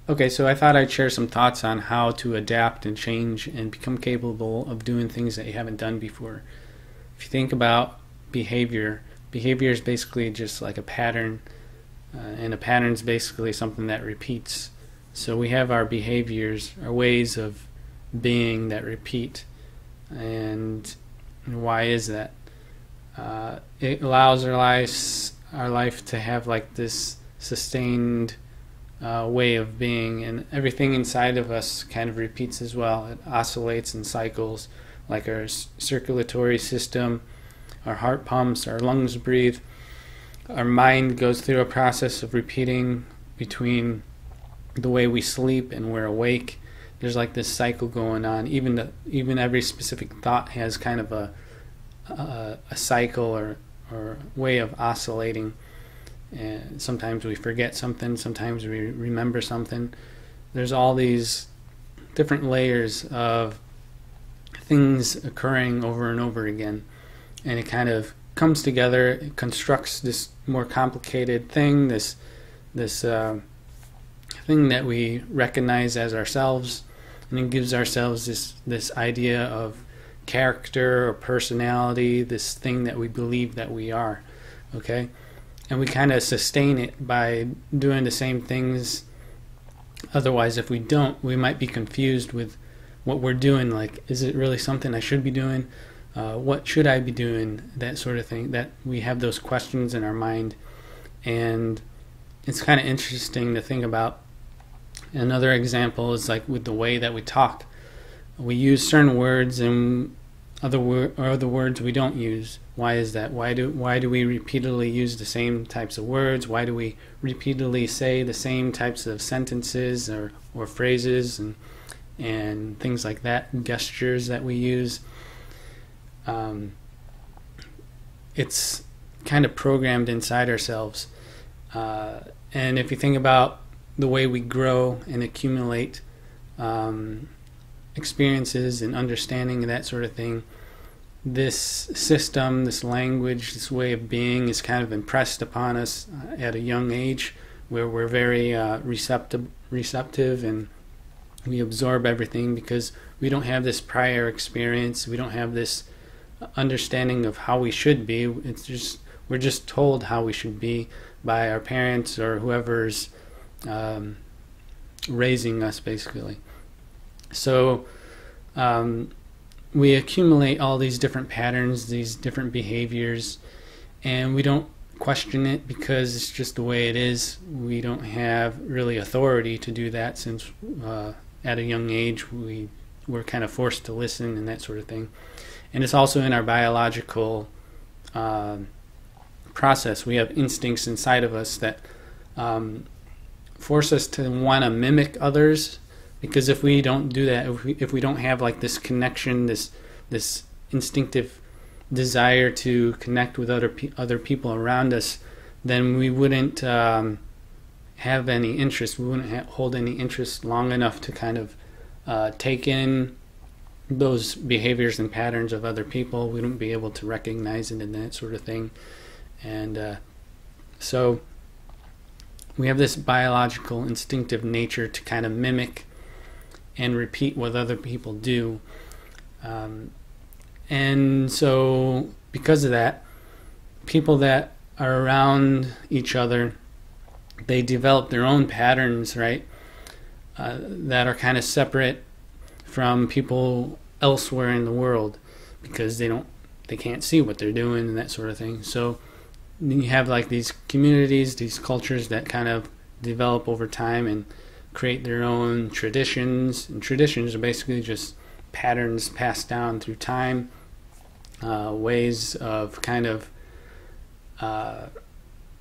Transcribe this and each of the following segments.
Okay, so I thought I'd share some thoughts on how to adapt and change and become capable of doing things that you haven't done before. If you think about behavior, behavior is basically just like a pattern, and a pattern is basically something that repeats. So we have our behaviors, our ways of being that repeat. And why is that? It allows our life to have like this sustained way of being, and everything inside of us kind of repeats as well. It oscillates and cycles, like our circulatory system, our heart pumps, our lungs breathe. Our mind goes through a process of repeating between the way we sleep and we're awake. There's like this cycle going on. Even every specific thought has kind of a cycle or way of oscillating. And sometimes we forget something, sometimes we remember something. There's all these different layers of things occurring over and over again, and it kind of comes together. It constructs this more complicated thing, this thing that we recognize as ourselves, and it gives ourselves this idea of character or personality, this thing that we believe that we are. Okay. And we kind of sustain it by doing the same things. Otherwise, if we don't, we might be confused with what we're doing. Like, is it really something I should be doing? What should I be doing? That sort of thing. That we have those questions in our mind. And it's kind of interesting to think about. Another example is like with the way that we talk. We use certain words and other words we don't use. Why is that? Why do we repeatedly use the same types of words? Why do we repeatedly say the same types of sentences or phrases and things like that, gestures that we use? It's kind of programmed inside ourselves. And if you think about the way we grow and accumulate experiences and understanding and that sort of thing, this system, this language, this way of being is kind of impressed upon us at a young age, where we're very receptive and we absorb everything because we don't have this prior experience. We don't have this understanding of how we should be. We're just told how we should be by our parents or whoever's raising us, basically. So we accumulate all these different patterns, these different behaviors, and we don't question it because it's just the way it is. We don't have really authority to do that, since at a young age we're kind of forced to listen and that sort of thing. And it's also in our biological process. We have instincts inside of us that force us to want to mimic others. Because if we don't do that, if we don't have like this connection, this instinctive desire to connect with other people around us, then we wouldn't have any interest. We wouldn't hold any interest long enough to kind of take in those behaviors and patterns of other people. We wouldn't be able to recognize it and that sort of thing. And so we have this biological instinctive nature to kind of mimic and repeat what other people do. And so because of that, people that are around each other, they develop their own patterns, right? That are kind of separate from people elsewhere in the world, because they can't see what they're doing and that sort of thing. So you have like these communities, these cultures that kind of develop over time and create their own traditions. And traditions are basically just patterns passed down through time, ways of kind of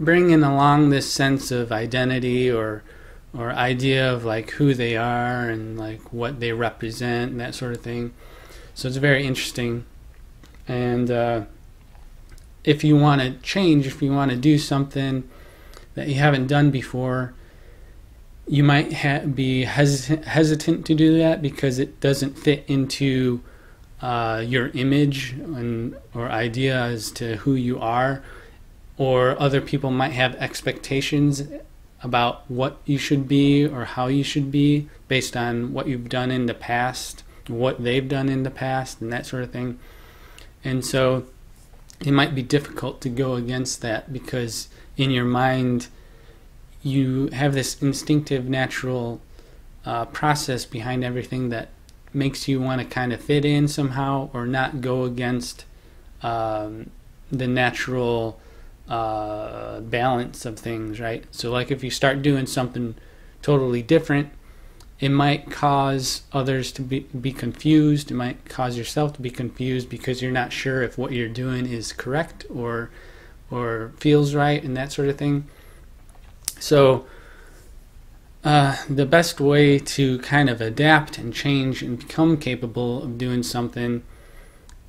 bringing along this sense of identity or idea of like who they are and like what they represent and that sort of thing. So it's very interesting. And if you want to change, if you want to do something that you haven't done before, you might be hesitant to do that because it doesn't fit into your image or idea as to who you are, or other people might have expectations about what you should be or how you should be based on what you've done in the past, what they've done in the past, and that sort of thing. And so it might be difficult to go against that, because in your mind you have this instinctive, natural process behind everything that makes you want to kind of fit in somehow, or not go against the natural balance of things, right? So like if you start doing something totally different, it might cause others to be confused. It might cause yourself to be confused because you're not sure if what you're doing is correct or feels right, and that sort of thing. So the best way to kind of adapt and change and become capable of doing something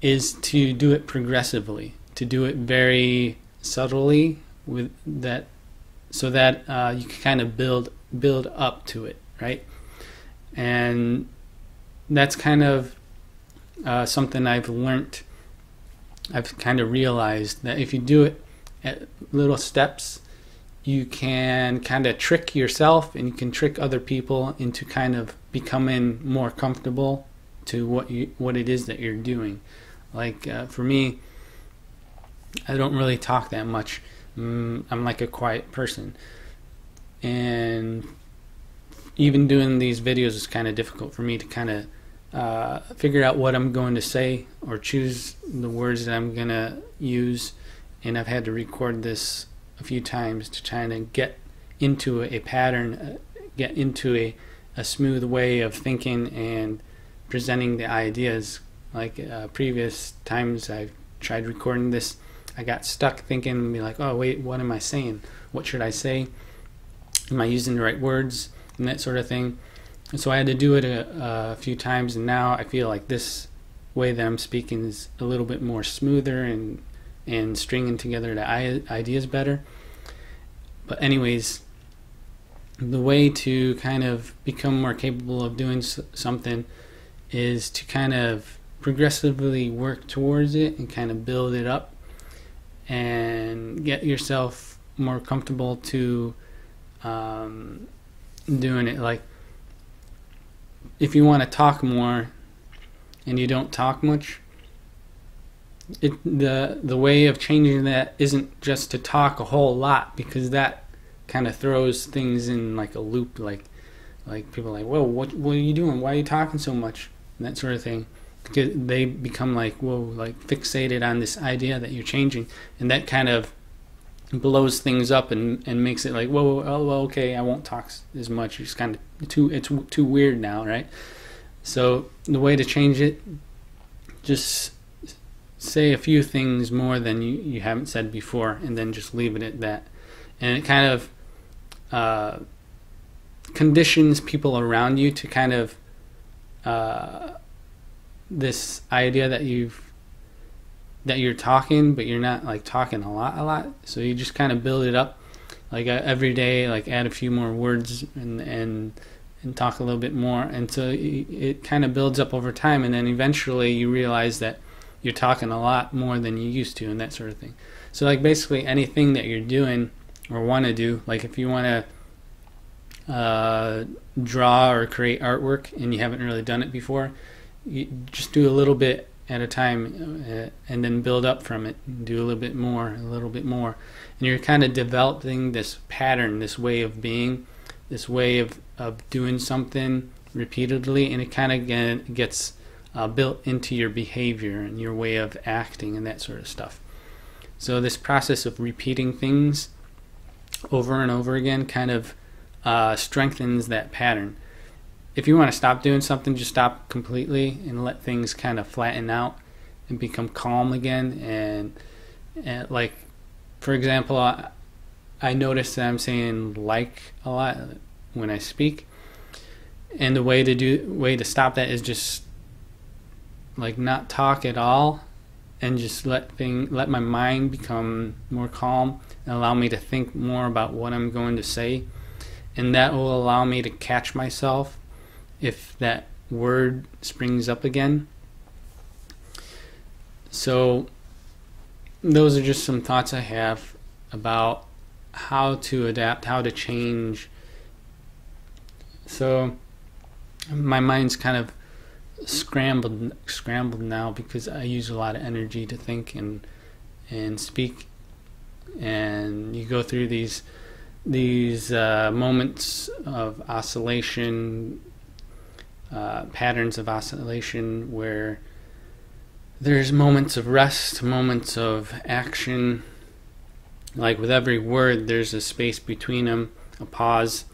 is to do it progressively, to do it very subtly, with that, so that you can kind of build up to it, right? And that's kind of something I've learned. I've kind of realized that if you do it at little steps, you can kind of trick yourself and you can trick other people into kind of becoming more comfortable to what it is that you're doing. Like for me, I don't really talk that much. I'm like a quiet person, and even doing these videos is kind of difficult for me to kind of figure out what I'm going to say or choose the words that I'm going to use. And I've had to record this a few times to try and get into a pattern, get into a smooth way of thinking and presenting the ideas. Like previous times I've tried recording this, I got stuck thinking and be like, oh wait, what am I saying? What should I say? Am I using the right words? And that sort of thing. And so I had to do it a few times, and now I feel like this way that I'm speaking is a little bit more smoother and stringing together the ideas better. But anyways, the way to kind of become more capable of doing something is to kind of progressively work towards it and kind of build it up and get yourself more comfortable to doing it. Like if you want to talk more and you don't talk much, the way of changing that isn't just to talk a whole lot, because that kind of throws things in like a loop. Like people are like, whoa, what are you doing? Why are you talking so much? And that sort of thing. Because they become like, whoa, like fixated on this idea that you're changing, and that kind of blows things up and makes it like, whoa, oh, well, okay, I won't talk as much. It's kind of it's too weird now, right? So the way to change it, just say a few things more than you haven't said before, and then just leave it at that. And it kind of conditions people around you to kind of this idea that you're talking, but you're not like talking a lot. So you just kind of build it up, like every day, like add a few more words and talk a little bit more, and so it kind of builds up over time, and then eventually you realize that you're talking a lot more than you used to, and that sort of thing. So like basically anything that you're doing or want to do, like if you want to draw or create artwork and you haven't really done it before, you just do a little bit at a time and then build up from it. Do a little bit more, and you're kind of developing this pattern, this way of being, this way of doing something repeatedly, and it kind of gets built into your behavior and your way of acting and that sort of stuff. So this process of repeating things over and over again kind of strengthens that pattern. If you want to stop doing something, just stop completely and let things kind of flatten out and become calm again. And like, for example, I notice that I'm saying like a lot when I speak, and the way to stop that is just like not talk at all, and just let my mind become more calm and allow me to think more about what I'm going to say, and that will allow me to catch myself if that word springs up again. So those are just some thoughts I have about how to adapt, how to change. So my mind's kind of scrambled now because I use a lot of energy to think and speak, and you go through these moments of oscillation, patterns of oscillation, where there's moments of rest, moments of action. Like with every word, there's a space between them, a pause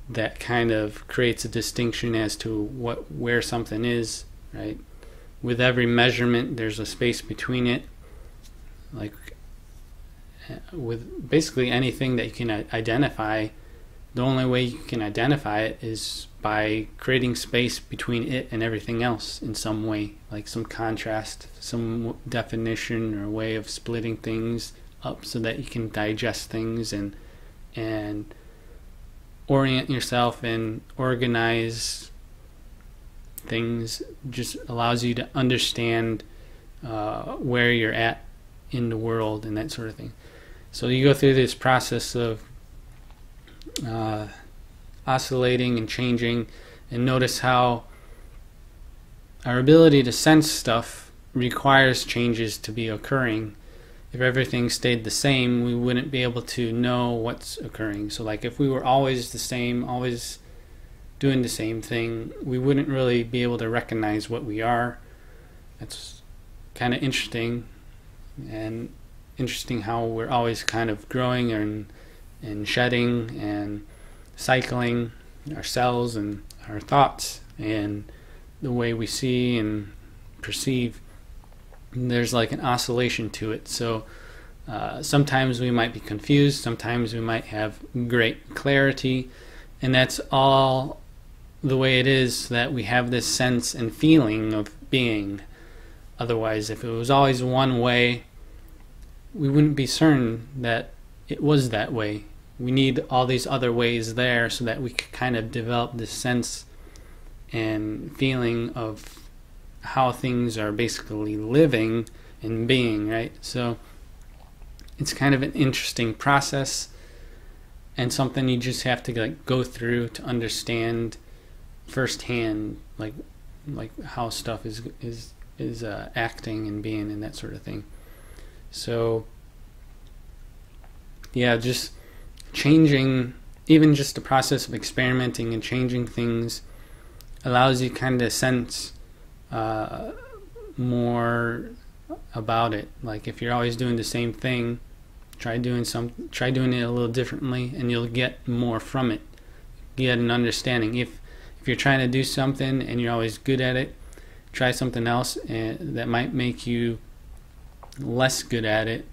that kind of creates a distinction as to where something is, right? With every measurement, there's a space between it. Like with basically anything that you can identify, the only way you can identify it is by creating space between it and everything else in some way, like some contrast, some definition or way of splitting things up so that you can digest things and orient yourself and organize things. Just allows you to understand where you're at in the world and that sort of thing. So you go through this process of oscillating and changing, and notice how our ability to sense stuff requires changes to be occurring. If everything stayed the same, we wouldn't be able to know what's occurring. So like if we were always the same, always doing the same thing, we wouldn't really be able to recognize what we are. That's kind of interesting, and interesting how we're always kind of growing and shedding and cycling our cells and our thoughts and the way we see and perceive. And there's like an oscillation to it. So sometimes we might be confused, sometimes we might have great clarity, and that's all the way it is, that we have this sense and feeling of being. Otherwise, if it was always one way, we wouldn't be certain that it was that way. We need all these other ways there so that we could kind of develop this sense and feeling of how things are basically living and being, right? So it's kind of an interesting process, and something you just have to like go through to understand firsthand, like how stuff is acting and being and that sort of thing. So yeah, just changing, even just the process of experimenting and changing things allows you kind of sense more about it. Like if you're always doing the same thing, try doing it a little differently, and you'll get more from it. Get an understanding. If you're trying to do something and you're always good at it, try something else that might make you less good at it,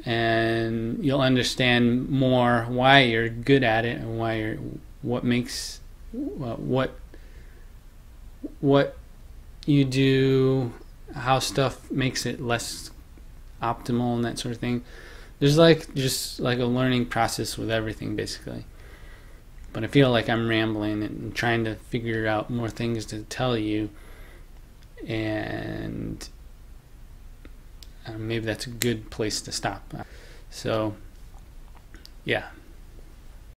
and you'll understand more why you're good at it and what you do, how stuff makes it less optimal and that sort of thing. There's just like a learning process with everything basically. But I feel like I'm rambling and trying to figure out more things to tell you, and maybe that's a good place to stop. So yeah,